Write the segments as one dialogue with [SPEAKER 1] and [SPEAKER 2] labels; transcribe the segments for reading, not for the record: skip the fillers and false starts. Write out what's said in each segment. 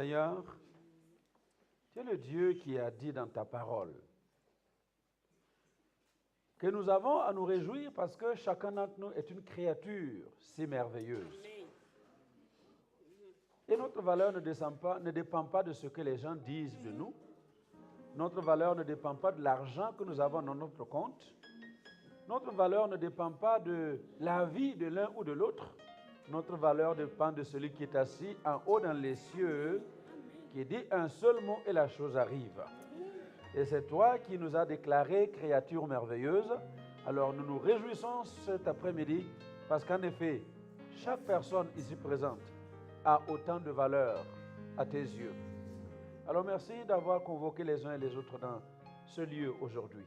[SPEAKER 1] Seigneur, tu es le Dieu qui a dit dans ta parole que nous avons à nous réjouir parce que chacun d'entre nous est une créature si merveilleuse. Et notre valeur ne dépend pas de ce que les gens disent de nous. Notre valeur ne dépend pas de l'argent que nous avons dans notre compte. Notre valeur ne dépend pas de la vie de l'un ou de l'autre. Notre valeur dépend de celui qui est assis en haut dans les cieux, qui dit un seul mot et la chose arrive. Et c'est toi qui nous as déclaré créature merveilleuse. Alors nous nous réjouissons cet après-midi parce qu'en effet, chaque personne ici présente a autant de valeur à tes yeux. Alors merci d'avoir convoqué les uns et les autres dans ce lieu aujourd'hui.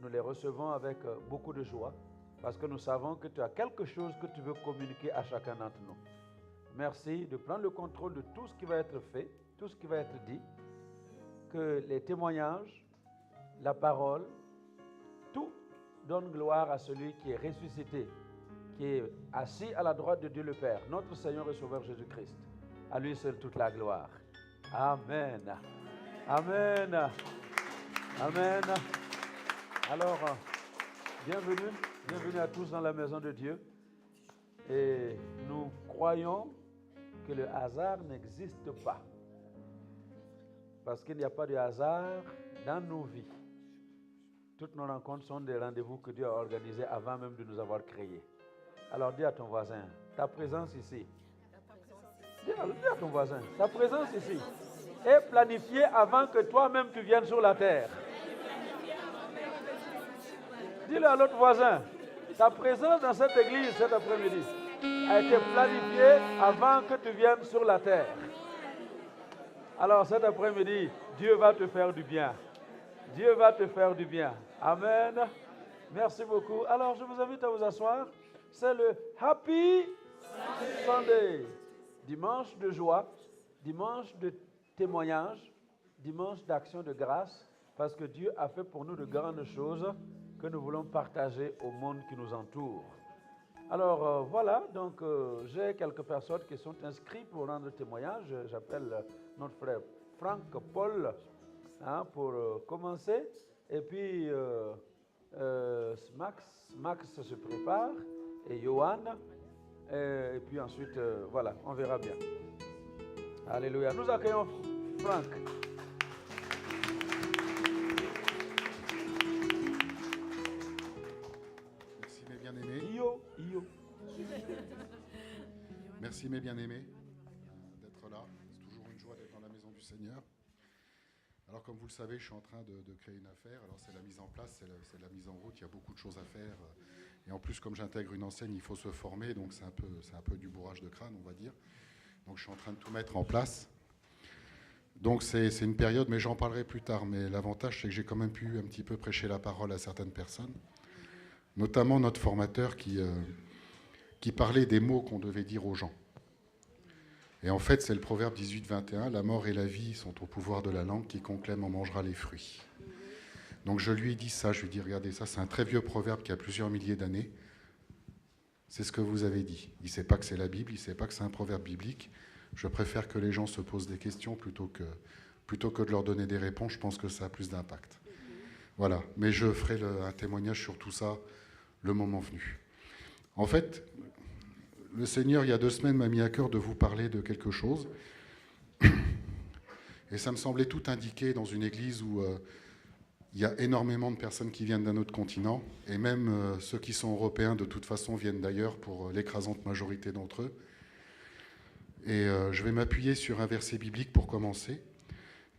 [SPEAKER 1] Nous les recevons avec beaucoup de joie parce que nous savons que tu as quelque chose que tu veux communiquer à chacun d'entre nous. Merci de prendre le contrôle de tout ce qui va être fait, tout ce qui va être dit, que les témoignages, la parole, tout donne gloire à celui qui est ressuscité, qui est assis à la droite de Dieu le Père, notre Seigneur et Sauveur Jésus-Christ. À lui seul toute la gloire. Amen. Amen. Amen. Alors, bienvenue à tous dans la maison de Dieu. Et nous croyons que le hasard n'existe pas. Parce qu'il n'y a pas de hasard dans nos vies. Toutes nos rencontres sont des rendez-vous que Dieu a organisés avant même de nous avoir créés. Alors dis à ton voisin, ta présence ici. Dis à ton voisin, ta présence ici est planifiée avant que toi-même tu viennes sur la terre. Dis-le à l'autre voisin, ta présence dans cette église cet après-midi a été planifiée avant que tu viennes sur la terre. Alors cet après-midi, Dieu va te faire du bien. Dieu va te faire du bien. Amen. Merci beaucoup. Alors je vous invite à vous asseoir. C'est le Happy Sunday. Dimanche de joie, dimanche de témoignage, dimanche d'action de grâce, parce que Dieu a fait pour nous de grandes choses que nous voulons partager au monde qui nous entoure. Alors voilà, donc j'ai quelques personnes qui sont inscrites pour rendre témoignage. J'appelle notre frère Franck Paul pour commencer. Et puis Max se prépare et Johan. Et puis ensuite, voilà, on verra bien. Alléluia. Nous accueillons Franck.
[SPEAKER 2] Merci mes bien-aimés.
[SPEAKER 1] Io.
[SPEAKER 2] Merci mes bien-aimés d'être là. C'est toujours une joie d'être dans la maison du Seigneur. Alors comme vous le savez, je suis en train de créer une affaire. Alors c'est la mise en place, c'est la mise en route. Il y a beaucoup de choses à faire. Et en plus, comme j'intègre une enseigne, il faut se former. Donc c'est un peu du bourrage de crâne, on va dire. Donc je suis en train de tout mettre en place. Donc c'est une période, mais j'en parlerai plus tard. Mais l'avantage, c'est que j'ai quand même pu un petit peu prêcher la parole à certaines personnes. Notamment notre formateur qui parlait des mots qu'on devait dire aux gens. Et en fait, c'est le proverbe 18-21, la mort et la vie sont au pouvoir de la langue, quiconque l'aime en mangera les fruits. Donc je lui ai dit ça, je lui ai dit, regardez ça, c'est un très vieux proverbe qui a plusieurs milliers d'années. C'est ce que vous avez dit. Il ne sait pas que c'est la Bible, il ne sait pas que c'est un proverbe biblique. Je préfère que les gens se posent des questions plutôt que de leur donner des réponses. Je pense que ça a plus d'impact. Voilà, mais je ferai un témoignage sur tout ça le moment venu. En fait, le Seigneur, il y a 2 semaines, m'a mis à cœur de vous parler de quelque chose. Et ça me semblait tout indiqué dans une église où il y a énormément de personnes qui viennent d'un autre continent. Et même ceux qui sont européens, de toute façon, viennent d'ailleurs pour l'écrasante majorité d'entre eux. Et je vais m'appuyer sur un verset biblique pour commencer.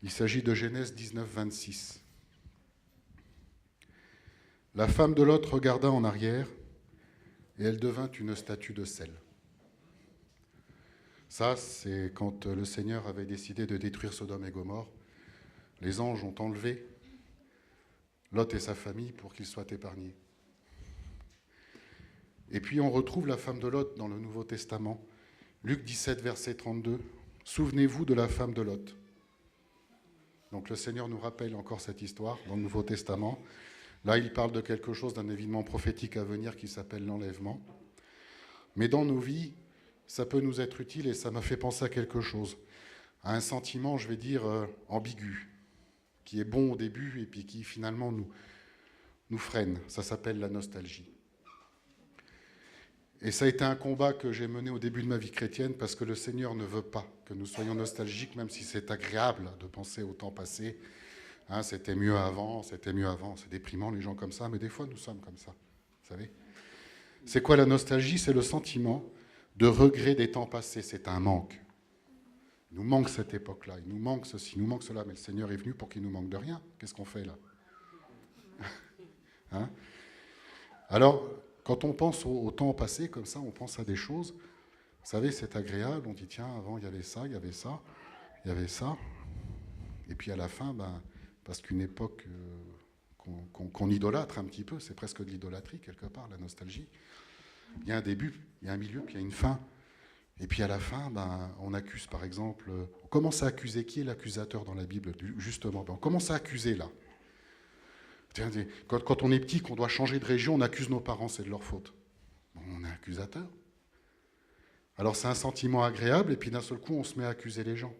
[SPEAKER 2] Il s'agit de Genèse 19, 26. La femme de Lot regarda en arrière, et elle devint une statue de sel. Ça, c'est quand le Seigneur avait décidé de détruire Sodome et Gomorrhe. Les anges ont enlevé Lot et sa famille pour qu'ils soient épargnés. Et puis on retrouve la femme de Lot dans le Nouveau Testament. Luc 17, verset 32. Souvenez-vous de la femme de Lot. Donc le Seigneur nous rappelle encore cette histoire dans le Nouveau Testament. Là, il parle de quelque chose, d'un événement prophétique à venir qui s'appelle l'enlèvement. Mais dans nos vies, ça peut nous être utile et ça m'a fait penser à quelque chose. à un sentiment, je vais dire, ambigu, qui est bon au début et puis qui finalement nous freine. Ça s'appelle la nostalgie. Et ça a été un combat que j'ai mené au début de ma vie chrétienne parce que le Seigneur ne veut pas que nous soyons nostalgiques, même si c'est agréable de penser au temps passé. Hein, c'était mieux avant, c'est déprimant les gens comme ça, mais des fois nous sommes comme ça, vous savez. C'est quoi la nostalgie? C'est le sentiment de regret des temps passés, c'est un manque. Il nous manque cette époque-là, il nous manque ceci, il nous manque cela, mais le Seigneur est venu pour qu'il nous manque de rien. Qu'est-ce qu'on fait là? Hein? Alors, quand on pense au temps passé, comme ça, on pense à des choses. Vous savez, c'est agréable, on dit, tiens, avant, il y avait ça, il y avait ça, il y avait ça. Et puis à la fin, parce qu'une époque qu'on idolâtre un petit peu, c'est presque de l'idolâtrie, quelque part, la nostalgie. Il y a un début, il y a un milieu, puis il y a une fin. Et puis à la fin, on accuse, par exemple, on commence à accuser. Qui est l'accusateur dans la Bible, justement? On commence à accuser, là. Quand on est petit, qu'on doit changer de région, on accuse nos parents, c'est de leur faute. On est accusateur. Alors c'est un sentiment agréable, et puis d'un seul coup, on se met à accuser les gens.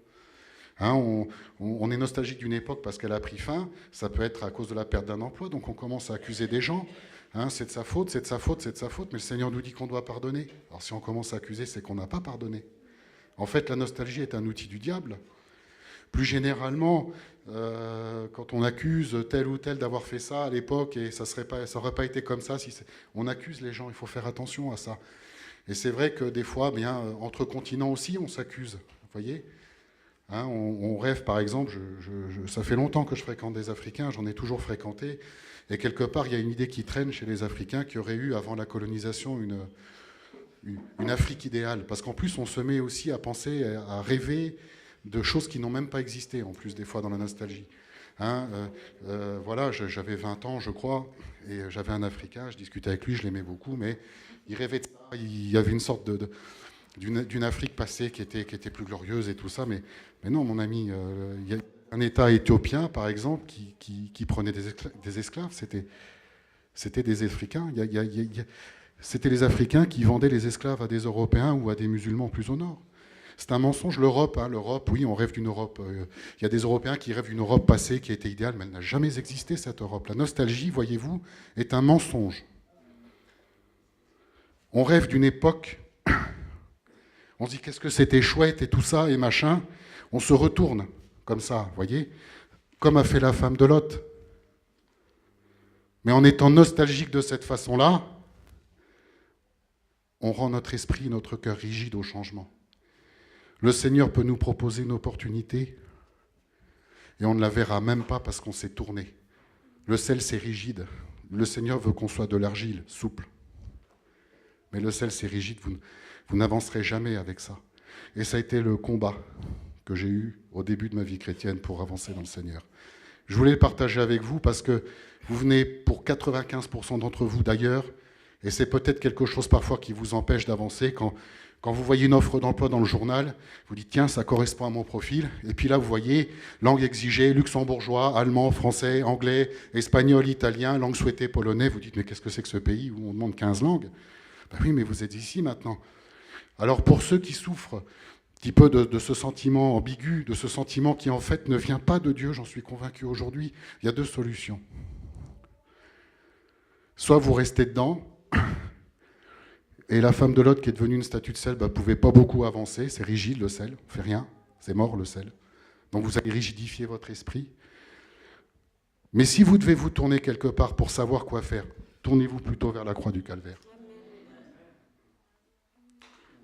[SPEAKER 2] Hein, on est nostalgique d'une époque parce qu'elle a pris fin, ça peut être à cause de la perte d'un emploi, donc on commence à accuser des gens. Hein, c'est de sa faute, c'est de sa faute, c'est de sa faute, mais le Seigneur nous dit qu'on doit pardonner. Alors si on commence à accuser, c'est qu'on n'a pas pardonné. En fait, la nostalgie est un outil du diable. Plus généralement, quand on accuse tel ou tel d'avoir fait ça à l'époque et ça n'aurait pas été comme ça, on accuse les gens, il faut faire attention à ça. Et c'est vrai que des fois, entre continents aussi, on s'accuse. Vous voyez, hein, on rêve, par exemple, ça fait longtemps que je fréquente des Africains, j'en ai toujours fréquenté, et quelque part, il y a une idée qui traîne chez les Africains qui aurait eu, avant la colonisation, une Afrique idéale. Parce qu'en plus, on se met aussi à penser, à rêver de choses qui n'ont même pas existé, en plus, des fois, dans la nostalgie. Hein, voilà, j'avais 20 ans, je crois, et j'avais un Africain, je discutais avec lui, je l'aimais beaucoup, mais il rêvait de ça, il y avait une sorte d'une Afrique passée qui était plus glorieuse et tout ça, mais non, mon ami, il y a un État éthiopien, par exemple, qui prenait des esclaves, c'était des Africains, c'était les Africains qui vendaient les esclaves à des Européens ou à des musulmans plus au nord. C'est un mensonge, l'Europe, oui, on rêve d'une Europe. Il y a des Européens qui rêvent d'une Europe passée qui a été idéale, mais elle n'a jamais existé, cette Europe. La nostalgie, voyez-vous, est un mensonge. On rêve d'une époque, on se dit qu'est-ce que c'était chouette et tout ça, et machin. On se retourne, comme ça, voyez, comme a fait la femme de Lot. Mais en étant nostalgique de cette façon-là, on rend notre esprit, notre cœur rigide au changement. Le Seigneur peut nous proposer une opportunité et on ne la verra même pas parce qu'on s'est tourné. Le sel, c'est rigide. Le Seigneur veut qu'on soit de l'argile, souple. Mais le sel, c'est rigide. Vous n'avancerez jamais avec ça. Et ça a été le combat que j'ai eu au début de ma vie chrétienne pour avancer dans le Seigneur. Je voulais le partager avec vous parce que vous venez, pour 95% d'entre vous d'ailleurs, et c'est peut-être quelque chose parfois qui vous empêche d'avancer quand vous voyez une offre d'emploi dans le journal, vous dites, tiens, ça correspond à mon profil. Et puis là, vous voyez, langue exigée, luxembourgeois, allemand, français, anglais, espagnol, italien, langue souhaitée, polonais. Vous dites, mais qu'est-ce que c'est que ce pays où on demande 15 langues? Ben oui, mais vous êtes ici maintenant. Alors pour ceux qui souffrent un petit peu de ce sentiment ambigu, de ce sentiment qui en fait ne vient pas de Dieu, j'en suis convaincu aujourd'hui, il y a deux solutions. Soit vous restez dedans, et la femme de Lot qui est devenue une statue de sel ne pouvait pas beaucoup avancer, c'est rigide le sel, on ne fait rien, c'est mort le sel. Donc vous allez rigidifier votre esprit. Mais si vous devez vous tourner quelque part pour savoir quoi faire, tournez-vous plutôt vers la croix du Calvaire.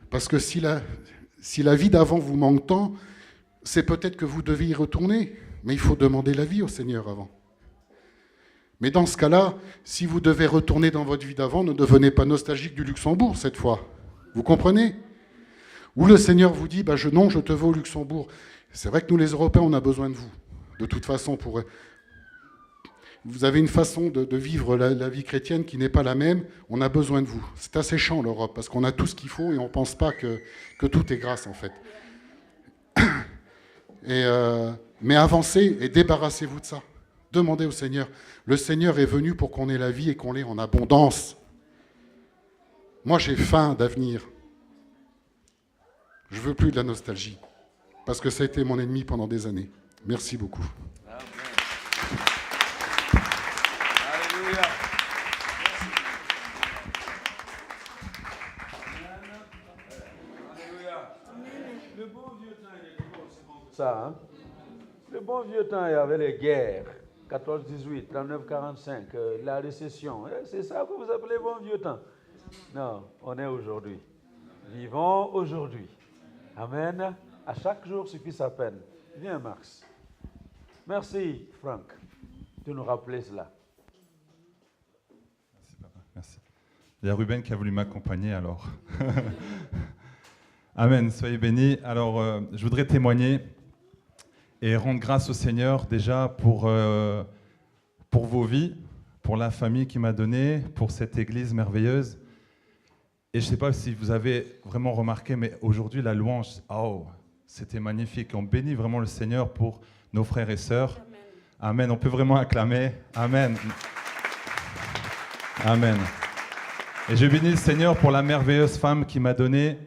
[SPEAKER 2] Parce que si la vie d'avant vous manque tant, c'est peut-être que vous devez y retourner, mais il faut demander la vie au Seigneur avant. Mais dans ce cas-là, si vous devez retourner dans votre vie d'avant, ne devenez pas nostalgique du Luxembourg cette fois. Vous comprenez? Ou le Seigneur vous dit, non, je te veux au Luxembourg. C'est vrai que nous les Européens, on a besoin de vous. De toute façon, vous avez une façon de vivre la vie chrétienne qui n'est pas la même, on a besoin de vous. C'est asséchant l'Europe, parce qu'on a tout ce qu'il faut et on ne pense pas que tout est grâce en fait. Mais avancez et débarrassez-vous de ça. Demandez au Seigneur. Le Seigneur est venu pour qu'on ait la vie et qu'on l'ait en abondance. Moi, j'ai faim d'avenir. Je ne veux plus de la nostalgie. parce que ça a été mon ennemi pendant des années. Merci beaucoup.
[SPEAKER 1] Amen. Alléluia. Alléluia. Le bon vieux temps, il était pas aussi bon que ça. Hein? Le bon vieux temps, il y avait les guerres. 14-18, 39-45, la récession. C'est ça que vous appelez bon vieux temps? Non, on est aujourd'hui. Vivons aujourd'hui. Amen. À chaque jour suffit sa peine. Viens, Max. Merci, Franck, de nous rappeler cela.
[SPEAKER 3] Merci, papa. Merci. Il y a Ruben qui a voulu m'accompagner, alors. Amen. Soyez bénis. Alors, je voudrais témoigner et rendre grâce au Seigneur déjà pour vos vies, pour la famille qu'il m'a donnée, pour cette église merveilleuse. Et je ne sais pas si vous avez vraiment remarqué, mais aujourd'hui, la louange, oh, c'était magnifique. On bénit vraiment le Seigneur pour nos frères et sœurs. Amen. On peut vraiment acclamer. Amen. Amen. Et je bénis le Seigneur pour la merveilleuse femme qui m'a donné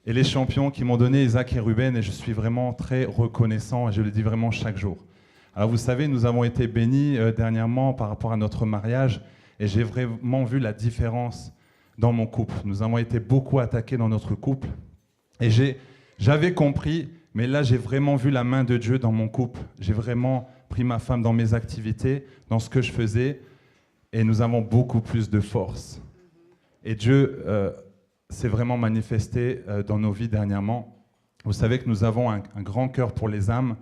[SPEAKER 3] et les champions qui m'ont donné, Isaac et Ruben. Et je suis vraiment très reconnaissant et je le dis vraiment chaque jour. Alors vous savez, nous avons été bénis dernièrement par rapport à notre mariage et j'ai vraiment vu la différence dans mon couple. Nous avons été beaucoup attaqués dans notre couple et j'avais compris, mais là j'ai vraiment vu la main de Dieu dans mon couple. J'ai vraiment pris ma femme dans mes activités, dans ce que je faisais et nous avons beaucoup plus de force. Et Dieu s'est vraiment manifesté dans nos vies dernièrement. Vous savez que nous avons un grand cœur pour les âmes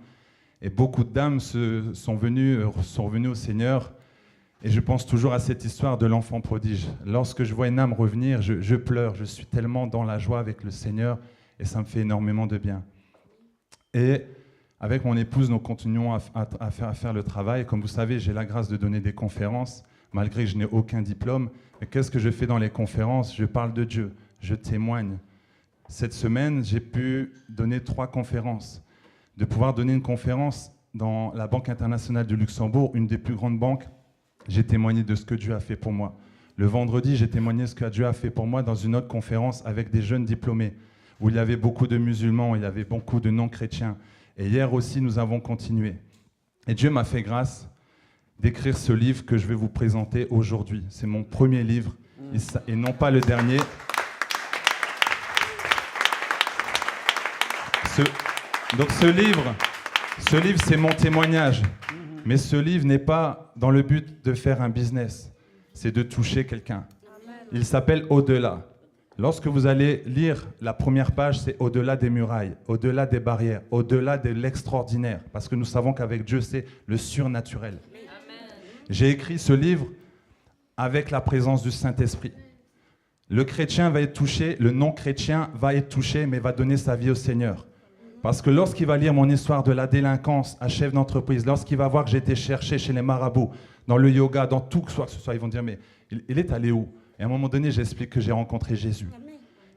[SPEAKER 3] et beaucoup d'âmes sont venues au Seigneur. Et je pense toujours à cette histoire de l'enfant prodige. Lorsque je vois une âme revenir, je pleure. Je suis tellement dans la joie avec le Seigneur et ça me fait énormément de bien. Et avec mon épouse, nous continuons à faire le travail. Comme vous savez, j'ai la grâce de donner des conférences, malgré que je n'ai aucun diplôme. Mais qu'est-ce que je fais dans les conférences? Je parle de Dieu, je témoigne. Cette semaine, j'ai pu donner 3 conférences. De pouvoir donner une conférence dans la Banque internationale du Luxembourg, une des plus grandes banques. J'ai témoigné de ce que Dieu a fait pour moi. Le vendredi, j'ai témoigné de ce que Dieu a fait pour moi dans une autre conférence avec des jeunes diplômés, où il y avait beaucoup de musulmans, il y avait beaucoup de non-chrétiens. Et hier aussi, nous avons continué. Et Dieu m'a fait grâce d'écrire ce livre que je vais vous présenter aujourd'hui. C'est mon premier livre, et non pas le dernier. Donc ce livre, c'est mon témoignage. Mais ce livre n'est pas dans le but de faire un business, c'est de toucher quelqu'un. Il s'appelle Au-delà. Lorsque vous allez lire la première page, c'est au-delà des murailles, au-delà des barrières, au-delà de l'extraordinaire. Parce que nous savons qu'avec Dieu, c'est le surnaturel. J'ai écrit ce livre avec la présence du Saint-Esprit. Le chrétien va être touché, le non-chrétien va être touché, mais va donner sa vie au Seigneur. Parce que lorsqu'il va lire mon histoire de la délinquance à chef d'entreprise, lorsqu'il va voir que j'ai été cherché chez les marabouts, dans le yoga, dans tout que ce soit, ils vont dire, mais il est allé où? Et à un moment donné, j'explique que j'ai rencontré Jésus.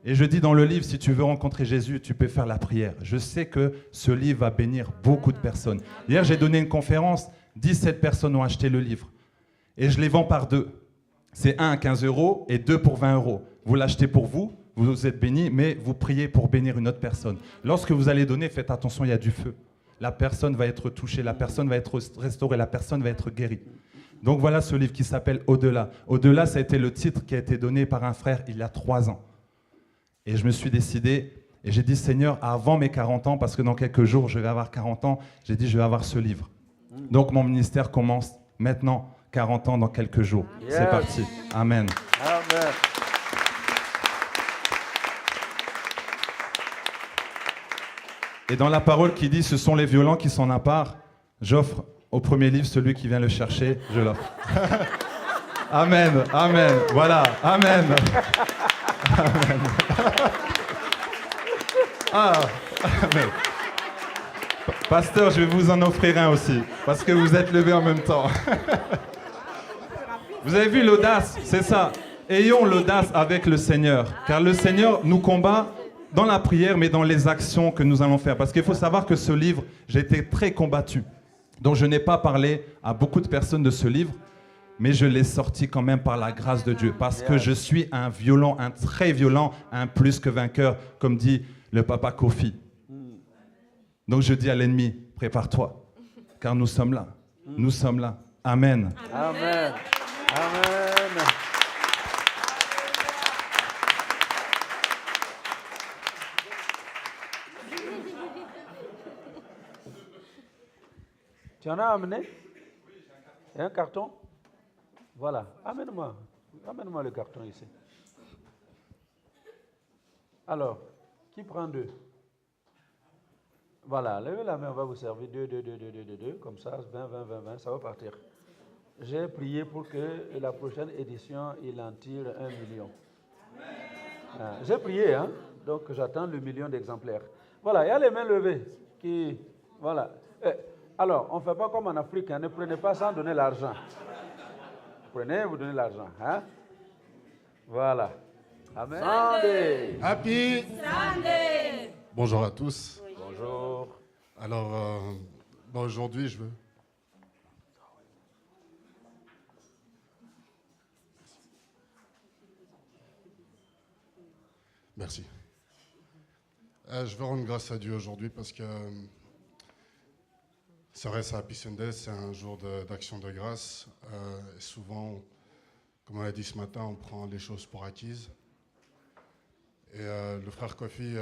[SPEAKER 3] Et je dis dans le livre, si tu veux rencontrer Jésus, tu peux faire la prière. Je sais que ce livre va bénir beaucoup de personnes. Hier, j'ai donné une conférence, 17 personnes ont acheté le livre. Et je les vends par 2. C'est 1 à 15 € et 2 pour 20 €. Vous l'achetez pour vous. Vous êtes bénis, mais vous priez pour bénir une autre personne. Lorsque vous allez donner, faites attention, il y a du feu. La personne va être touchée, la personne va être restaurée, la personne va être guérie. Donc voilà ce livre qui s'appelle Au-delà. Au-delà, ça a été le titre qui a été donné par un frère il y a 3 ans. Et je me suis décidé, et j'ai dit, Seigneur, avant mes 40 ans, parce que dans quelques jours, je vais avoir 40 ans, j'ai dit, je vais avoir ce livre. Donc mon ministère commence maintenant, 40 ans dans quelques jours. Yes. C'est parti. Amen.
[SPEAKER 1] Amen.
[SPEAKER 3] Et dans la parole qui dit « Ce sont les violents qui s'en emparent », j'offre au premier livre celui qui vient le chercher, je l'offre. Amen, amen, voilà, amen. Amen. Ah, amen. Pasteur, je vais vous en offrir un aussi, parce que vous êtes levés en même temps. Vous avez vu l'audace, c'est ça. Ayons l'audace avec le Seigneur, car le Seigneur nous combat dans la prière, mais dans les actions que nous allons faire. Parce qu'il faut savoir que ce livre, j'ai été très combattu. Donc je n'ai pas parlé à beaucoup de personnes de ce livre, mais je l'ai sorti quand même par la grâce de Dieu. Parce que je suis un violent, un très violent, un plus que vainqueur, comme dit le papa Kofi. Donc je dis à l'ennemi, prépare-toi, car nous sommes là. Nous sommes là. Amen.
[SPEAKER 1] Amen. Amen. Tu en as amené? Et un carton? Voilà. Amène-moi. Amène-moi le carton ici. Alors, qui prend 2? Voilà, levez la main, on va vous servir 2, comme ça, 20, ça va partir. J'ai prié pour que la prochaine édition, il en tire 1 million. J'ai prié, hein, donc j'attends le million d'exemplaires. Voilà, il y a les mains levées qui... Voilà. Alors, on ne fait pas comme en Afrique, hein, ne prenez pas sans donner l'argent. Prenez, vous donnez l'argent. Hein? Voilà. Amen. Sunday.
[SPEAKER 2] Happy
[SPEAKER 4] Sunday.
[SPEAKER 2] Bonjour à tous.
[SPEAKER 1] Bonjour.
[SPEAKER 2] Alors, aujourd'hui, je veux... Merci. Je veux rendre grâce à Dieu aujourd'hui parce que c'est vrai, c'est Happy Sunday, c'est un jour d'action de grâce. Et souvent, comme on l'a dit ce matin, on prend les choses pour acquises. Et le frère Kofi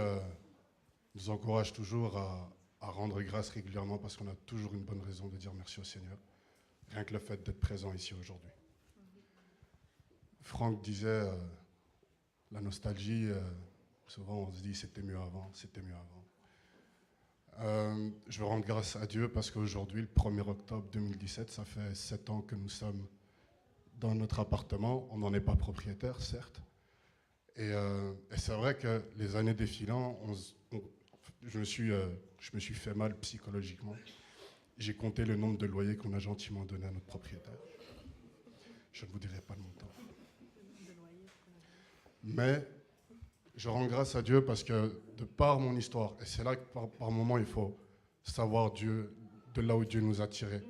[SPEAKER 2] nous encourage toujours à rendre grâce régulièrement parce qu'on a toujours une bonne raison de dire merci au Seigneur. Rien que le fait d'être présent ici aujourd'hui. Franck disait, la nostalgie, souvent on se dit c'était mieux avant, c'était mieux avant. Je veux rendre grâce à Dieu parce qu'aujourd'hui, le 1er octobre 2017, ça fait 7 ans que nous sommes dans notre appartement. On n'en est pas propriétaire, certes. Et c'est vrai que les années défilant, je me suis fait mal psychologiquement. J'ai compté le nombre de loyers qu'on a gentiment donné à notre propriétaire. Je ne vous dirai pas le montant. Mais je rends grâce à Dieu parce que de par mon histoire, et c'est là que par moment il faut savoir Dieu, de là où Dieu nous a tirés,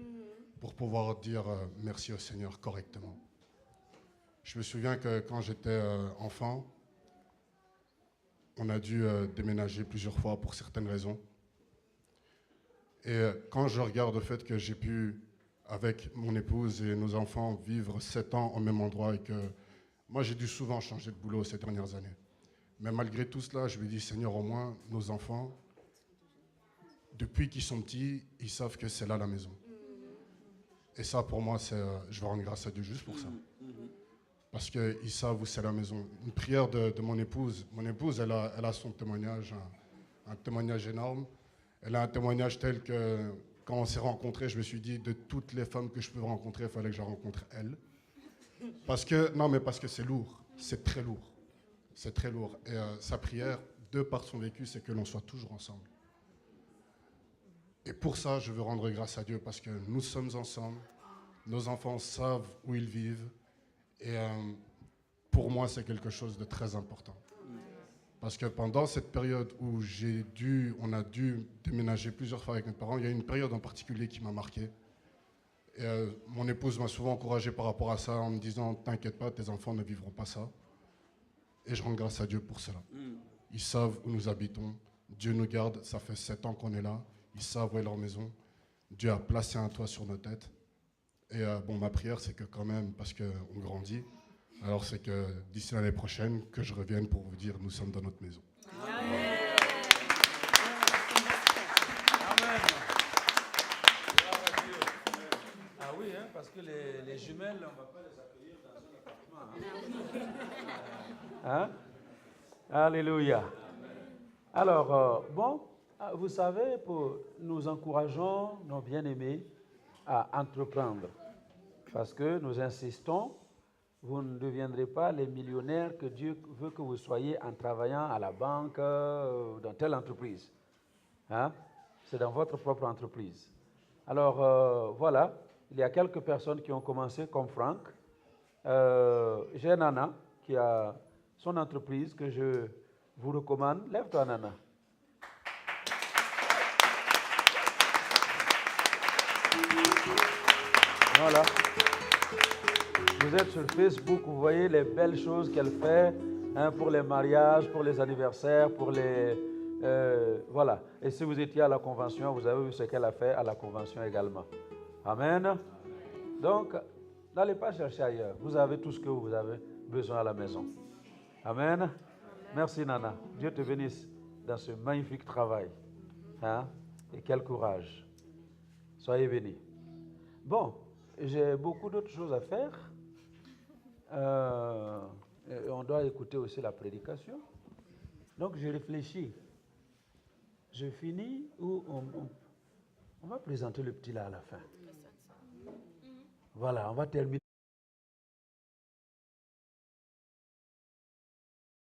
[SPEAKER 2] pour pouvoir dire merci au Seigneur correctement. Je me souviens que quand j'étais enfant, on a dû déménager plusieurs fois pour certaines raisons. Et quand je regarde le fait que j'ai pu, avec mon épouse et nos enfants, vivre 7 ans au même endroit et que moi j'ai dû souvent changer de boulot ces dernières années. Mais malgré tout cela, je me dis, Seigneur, au moins, nos enfants, depuis qu'ils sont petits, ils savent que c'est là la maison. Et ça, pour moi, je vais rendre grâce à Dieu juste pour ça. Parce qu'ils savent où c'est la maison. Une prière de mon épouse. Mon épouse, elle a son témoignage, un témoignage énorme. Elle a un témoignage tel que, quand on s'est rencontrés, je me suis dit, de toutes les femmes que je peux rencontrer, il fallait que je rencontre elle. Parce que c'est lourd. C'est très lourd. C'est très lourd. Et sa prière, de par son vécu, c'est que l'on soit toujours ensemble. Et pour ça, je veux rendre grâce à Dieu parce que nous sommes ensemble. Nos enfants savent où ils vivent. Et pour moi, c'est quelque chose de très important. Parce que pendant cette période où on a dû déménager plusieurs fois avec mes parents, il y a une période en particulier qui m'a marqué. Et mon épouse m'a souvent encouragé par rapport à ça en me disant « T'inquiète pas, tes enfants ne vivront pas ça ». Et je rends grâce à Dieu pour cela. Ils savent où nous habitons. Dieu nous garde, ça fait 7 ans qu'on est là. Ils savent où est leur maison. Dieu a placé un toit sur nos têtes. Et ma prière, c'est que quand même, parce qu'on grandit, alors c'est que d'ici l'année prochaine, que je revienne pour vous dire, nous sommes dans notre maison.
[SPEAKER 1] Amen. Ah oui, hein, parce que les jumelles, on ne va pas les accueillir dans un appartement. Hein? Alléluia. Alors, vous savez, nous encourageons nos bien-aimés à entreprendre. Parce que nous insistons, vous ne deviendrez pas les millionnaires que Dieu veut que vous soyez en travaillant à la banque, dans telle entreprise. Hein? C'est dans votre propre entreprise. Alors, voilà, il y a quelques personnes qui ont commencé comme Franck. J'ai Nana qui a son entreprise que je vous recommande. Lève-toi, Nana. Voilà. Vous êtes sur Facebook, vous voyez les belles choses qu'elle fait pour les mariages, pour les anniversaires, pour les Voilà. Et si vous étiez à la convention, vous avez vu ce qu'elle a fait à la convention également. Amen. Donc, n'allez pas chercher ailleurs. Vous avez tout ce que vous avez besoin à la maison. Amen. Merci Nana. Dieu te bénisse dans ce magnifique travail. Hein? Et quel courage. Soyez bénis. Bon, j'ai beaucoup d'autres choses à faire. On doit écouter aussi la prédication. Donc, je réfléchis. Je finis ou on va présenter le petit là à la fin. Voilà, on va terminer.